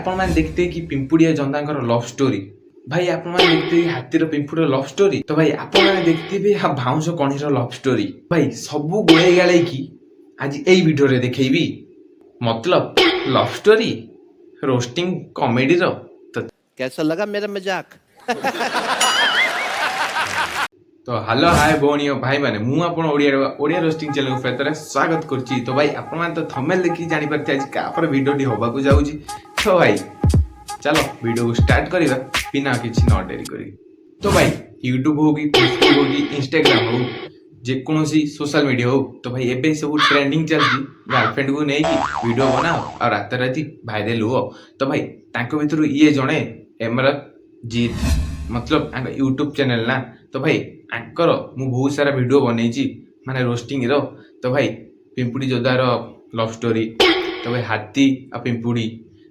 आपण मैंने देखते कि पिंपुड़िया जंदांकर लव स्टोरी भाई आपण मैंने देखते हाथीर पिंपुड़र लव स्टोरी तो भाई आपण मैंने देखते भाउंस कणीर लव स्टोरी भाई सबू गोले गाले कि आज यही वीडियो रे देखैबी मतलब लव स्टोरी रोस्टिंग कॉमेडी रो तो कैसा लगा मेरा मजाक तो हेलो हाय भौणी और भाई माने मु आपण ओडिया रोस्टिंग चैनल फेतरे स्वागत करची। तो भाई आपण मान तो थंबनेल देखि जानि परते आज का पर वीडियो डी होबा को जाउची। तो भाई चलो वीडियो को स्टार्ट करिबा बिना किछि न डेरी करी। तो भाई यूट्यूब हो कि फेसबुक हो कि इंस्टाग्राम हो जे कोनोसी सोशल मीडिया हो तो भाई एबे सब ट्रेंडिंग चलची गर्लफ्रेंड को नै कि वीडियो बनाओ और रात राती भाइरल हो। तो भाई तांको भितरु ये जणे एमरत जीत मतलब आंका यूट्यूब चैनल ना। तो भाई आंकर मु बहुत सारा वीडियो बनैची माने रोस्टिंग रो। तो भाई पिंपुड़ी जोदार लव स्टोरी तो भाई हाथी आ पिंपुड़ी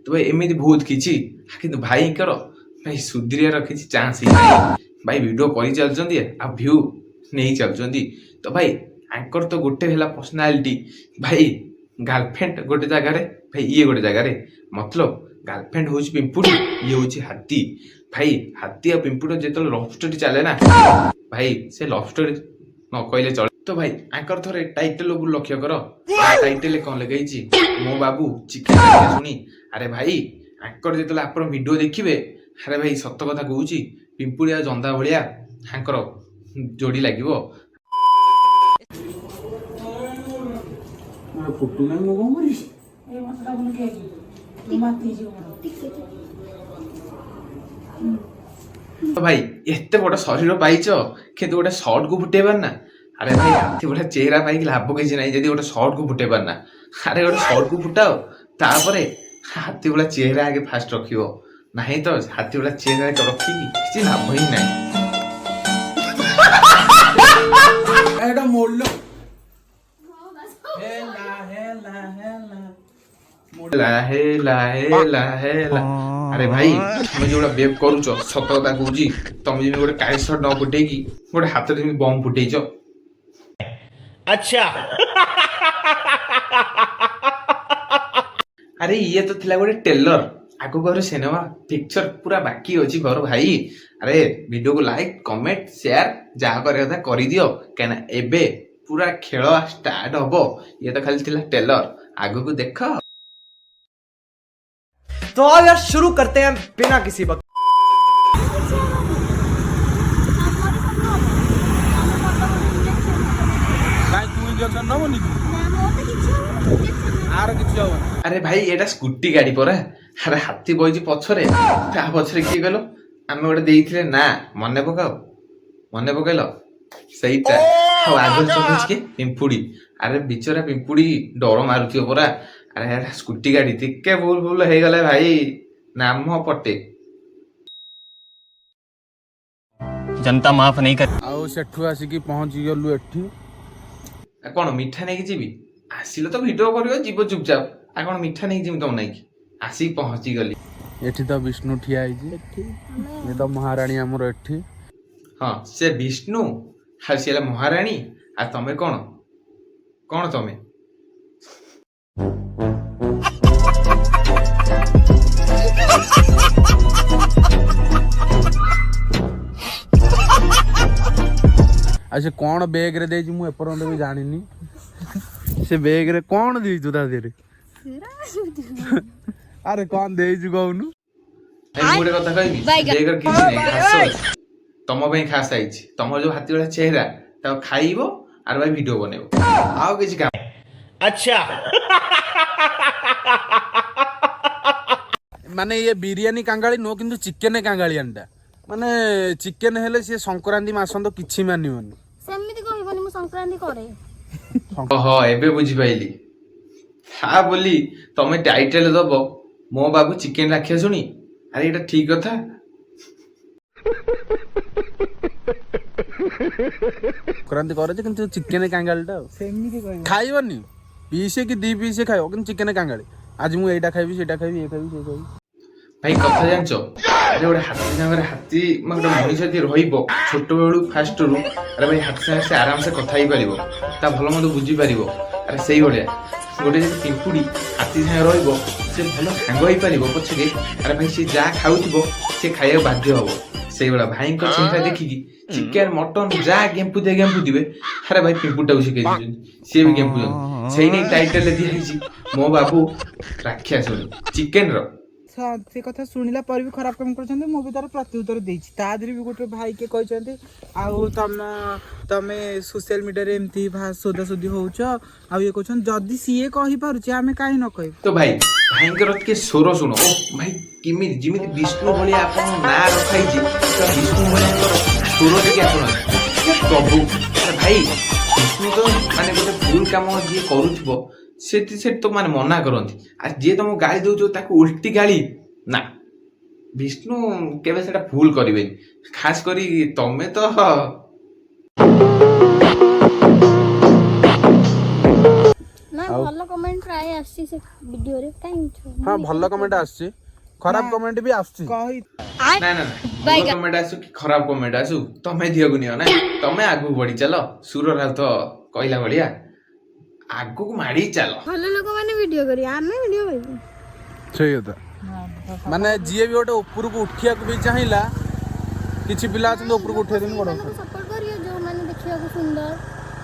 तो भाई एମିତି बहुत किछि किंतु भाई कर भाई सुधरिया रखिछि चांस ही नहीं भाई वीडियो करि चलचंदी आ व्यू नहीं चलचंदी। तो भाई आंकर तो गोटे भेला पर्सनालिटी भाई गर्लफ्रेंड गोटे जगह रे भाई ये गोटे जगह रे मतलब गर्लफ्रेंड होछि पिंपुड़ी ये होछि हाथी। भाई हाथी आ पिंपुड़ी जेतल लव स्टोरी चले ना भाई से लव स्टोरी न कहले चले। तो भाई आंकर थरे टाइटल को लक्ष्य करो टाइटल कौन लगाई मो बाबू चिकेन सुनी। अरे भाई आंकर जेतल आपण वीडियो देखिबे अरे भाई सत्य कथा कहूची पिंपुड़ी आ जंदा भलिया आंकर जोड़ी लागिवो। फुटू नहीं मो कोन करिस ए मसला बन के तू माती जो ठीक से तो भाई एते बड़ शरीर पाइच किंतु गोटे शर्ट को फुटेबार ना। अरे भाई हाथी बड़ा चेहरा पाई लाभ किसी ना जदि गोटे शर्ट को फुटेबार ना। अरे गोटे शर्ट को फुटाओ तापरे हाथी बड़ा चेहरा आगे फास्ट रखियो नहीं तो हाथी बड़ा चेहरा रखी किसी लाभ ही नहीं। एटा मोड़ लो हेला हेला हेला लाहे ला। अरे भाई तुम जो बेव करूच सत कथा कहूची तुम जमी गोटे काई शर्ट न फुटे कि गोटे हाथ में बम फुटेच। अच्छा अरे ये तो थिला गोटे टेलर आगो घर सिनेमा पिक्चर पूरा बाकी अछि घर भाई। अरे वीडियो को लाइक कमेंट शेयर जा करे था करि दियो केना एबे पूरा खेल स्टार्ट हबो। ये तो खाली थिला टेलर आगो को देखो। तो आओ यार शुरू करते हैं बिना किसी वक्त। भाई तू इंजेक्शन न बनी आर किछ हो। अरे भाई एटा स्कूटी गाड़ी परा। अरे हाथी बइजी पछरे ता पछरे की गलो आमे गोटे देइथिले ना मने पकाइलो सहीटा हाउ आगो चलुछ के पिंपुड़ी। अरे बिचरा पिंपुड़ी डर मारुथियो परा। अरे यार स्कूटी गाड़ी टिके भूल हे गले भाई नाम पटे जनता माफ नहीं कर। आउ सेठू आसिकी पहुंच गलु एठी कौन मिठा नहीं जीवी आसिले तो वीडियो करियो जीव चुपचाप आ कौन मिठा नहीं जीवी तुम नहीं आसी पहुंची गली। एठी तो विष्णु ठिया आइजी ये तो महारानी हमर एठी। हाँ से विष्णु हा से महारानी आ तमे कौन तमे अच्छा कौन बैग रे देजी मु एपर्यंत भी जानिनी से बैग रे कौन देजु ता देरे अरे कौन देजु कहनु ए मोरे कथा कहबी बेगर किछि नै खास तम पई खास आइछि तमर जो हाथी वाला चेहरा ता खाइबो आर भाई वीडियो बनेबो आउ किछि काम। अच्छा माने ये बिरयानी कांगाली नो किंतु चिकेन कांगाली अंडा माने चिकेन हेले से संक्रांति मासन तो किछि मानिबनी सेमिति कहबनी मु संक्रांति करे। ओहो एबे बुझी पाइली हा बोली तमे टाइटल दबो मो बाबू चिकेन राखिया सुनी। अरे एटा ठीक कथा संक्रांति करे जे किंतु चिकेन कांगालीटा सेमिति कहबनी खाइबनी पीसे कि दी पीसे खाइबो किंतु चिकेन कांगाली आज मु एटा खाइबी सेटा खाइबी ए खाइबी से खाइबी भाई कथा जानचो। अरे गोटे हाथी सागर हाथी गोटे मनीष यदि रहिबो छोट बेलू फास्ट रू अरे भाई हाथी सागर से आराम से कथा ही पारिबो ता भलो मत बुझी पारिबो। अरे सही भलिया गोटे पिंपुड़ी हाथी सागे रहिबो से भल सांग होई परिबो पछके अरे भाई से जा खाउथिबो से खाइया बाध्य हबो सेई वाला भाई को चिंता देखिकी चिकन मटन जा गेम्पु दिबे अरे भाई पिंपुटा को शिखे से भी गेम्पु सेई नै टाइटल दिया हिची मो बाबू राक्षस चिकन रो से कथा शुणिला पर भी खराब काम करछन्ते मो भी तार प्रत्युत्तर देछि ता देरी भी गोटे भाई के कहछन्ते आउ तमे सोशल मीडिया रे एमती सोदा सोदी होउछ आ ये कहछन जदी सीए कहि पारुछि आमे काहे न कहि तो भाई भाईंकर के स्वर शुण ओ भाई किमि जिमिति विष्णु भलिया आपन ना रखाई जी तो विष्णु भलिया स्वर टिके आपन प्रभु अरे भाई विष्णु तो माने गोटे भूल काम जे करूथबो सेति से तो माने मना करंती आ जे तुम गाली दउछो ताको उल्टी गाली ना विष्णु केबे सेटा भूल करिवे खास करी तमे तो ना भलो कमेंट प्राय आसी से वीडियो रे काई छ हाँ भल कमेंट आसछि खराब कमेंट भी आसछि कहि ना ना भल कमेंट आसु कि खराब कमेंट आसु तमे दियो गुनियो ना तमे आगु बढ़ी चलो सुर राव तो कहला बलिया आगु को मारी चलो भलो लोक माने वीडियो करी आमे वीडियो करी सही होता माने जीए भी गोटे ऊपर को उठिया को भी चाहिला किछि पिला अछन ऊपर को उठे दिन बड़ सपोर्ट करियो जो माने देखिया को सुंदर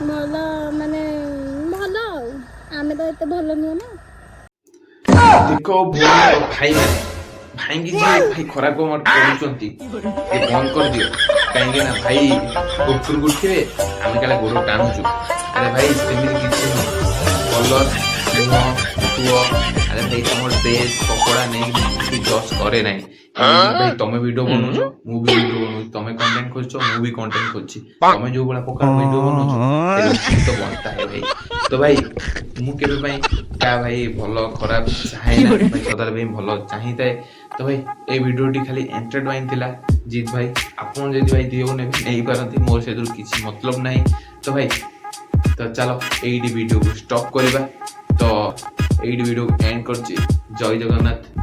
भलो माने भलो आमे तो एते भलो नियो ना देखो भाई भाई की जे भाई खराब को मत करूचंती ए बंद कर दियो काहेंगे ना भाई ऊपर को उठिबे आमे काला गोड़ टाणुचु अरे भाई सेमिति किछि न कलर तुओ अरे भाई तमर ड्रेस कपड़ा नहीं कि जस करे नहीं भाई तमे वीडियो बनोछो मु भी वीडियो बनोछु तमे कंटेंट खोजछो मु भी कंटेंट खोजछि तमे जो बड़ा प्रकार वीडियो बनोछो तो बनता है भाई तो भाई मु केबे भाई का भाई भलो खराब चाहे ना भाई सदाल भाई भलो चाहिए तो भाई ए वीडियोटी खाली एंटरटेनमेंट थिला जीत भाई आपन जदी भाई दियो नहीं पारंती मोर से दूर किछि मतलब नहीं तो भाई तो चलो एडी वीडियो को स्टॉप करबा तो एडी वीडियो एंड करछि जय जगन्नाथ।